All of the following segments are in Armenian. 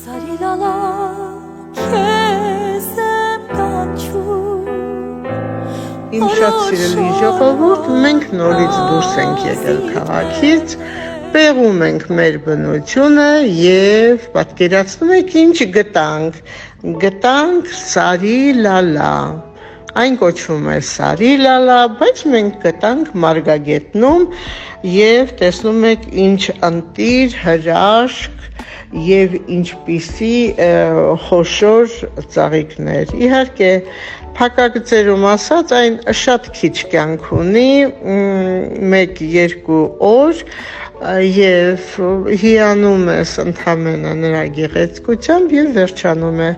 Սարիլալա քեզ եմ կանչում Իմ շատ սիրելի ժողովուրդ, մենք նորից դուրս ենք եկել քաղաքից, պեղում ենք մեր բնությունը եւ պատկերացնում եք ինչ գտանք Սարիլալա, այն կոչվում է Սարիլալա, բայց մենք գտանք Մարգագետնում եւ տեսնում եք ինչ ընտիր հրաշք եւ ինչպիսի խոշոր ծաղիկներ, իհարկե փակագծերում ասած այն շատ քիչ կյանք ունի, 1-2 օր եւ հիանում ես ընդհանրապես նրա գեղեցկությամբ եւ վերջանում է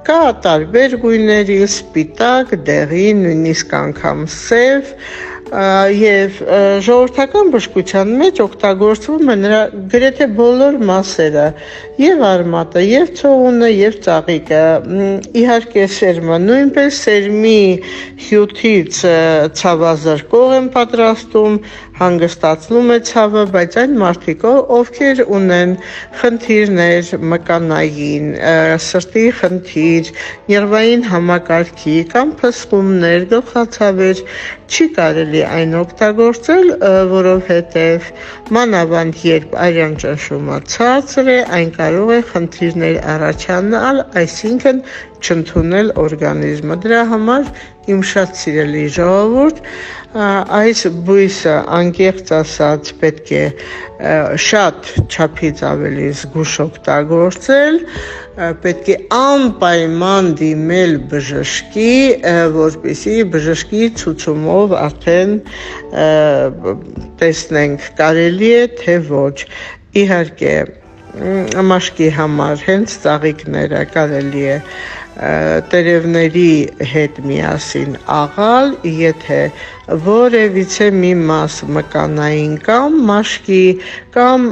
կա տարբեր գույների, սպիտակ, դեղի, նույնիսկ անգամ սև եւ ժողովրդական բժշկության մեջ օգտագործվում է նրա գրեթե բոլոր մասերը եւ արմատը եւ ցողունը եւ ծաղիկը իհարկե սերմը նույնպես սերմի հյութից ցավազրկող են պատրաստում հանգստացնում է ցավը բայց այն մարդիկ ովքեր ունեն խնդիրներ մկանային սրտի խնդիր նервային համակարգի կամ փսխումներ գլխացավեր չի կարելի այն օգտագործել, որովհետև մանավանդ երբ արյան ճնշումը ցածր է, այն կարող է խնդիրներ առաջանալ, այսինքն չընդունել օրգանիզմը։ Դրա համար իմ շատ սիրելի ժողովուրդ, այս բույսը անկեղծ ասած պետք է շատ չափից ավելի զգուշ օգտագործել, պետք է անպայման դիմել բժշկի, որպեսզի բժշկի ցուցումով արդեն տեսնենք կարելի է թե ոչ։ Իհարկե մաշկի համար հենց ծաղիկները կարելի է տերևների հետ միասին աղալ, եթե որևիցե մի մաս մկանային կամ մաշկի կամ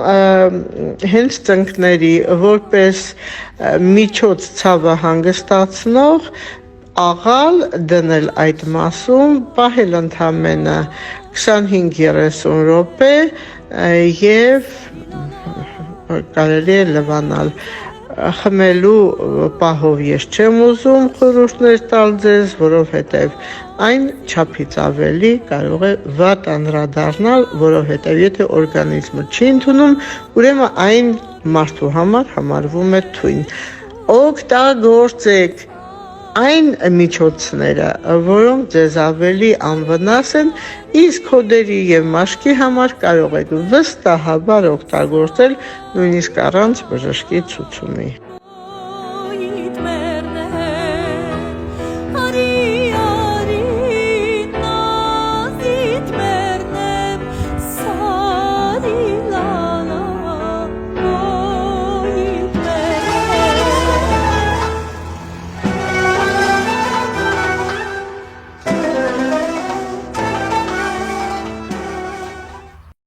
հենց ծնկների որպես միջոց ցավը հանգստացնող աղալ դնել այդ մասում, պահել ընդամենը 25-30 րոպե եւ կարելի է լվանալ խմելու պահով ես չեմ ուզում խորհուրդներ տալ ձեզ, որովհետև այն չափից ավելի կարող է վատ անդրադառնալ, որովհետև եթե օրգանիզմը չի ընդունում, ուրեմն այն մարդու համար համարվում է թույն։ Օգտագործեք այն միջոցները, որոնք ձեզ ավելի անվնաս են, իսկ հոդերի եւ մաշկի համար կարող եք վստահաբար օգտագործել նույնիսկ առանց բժշկի ցուցումի։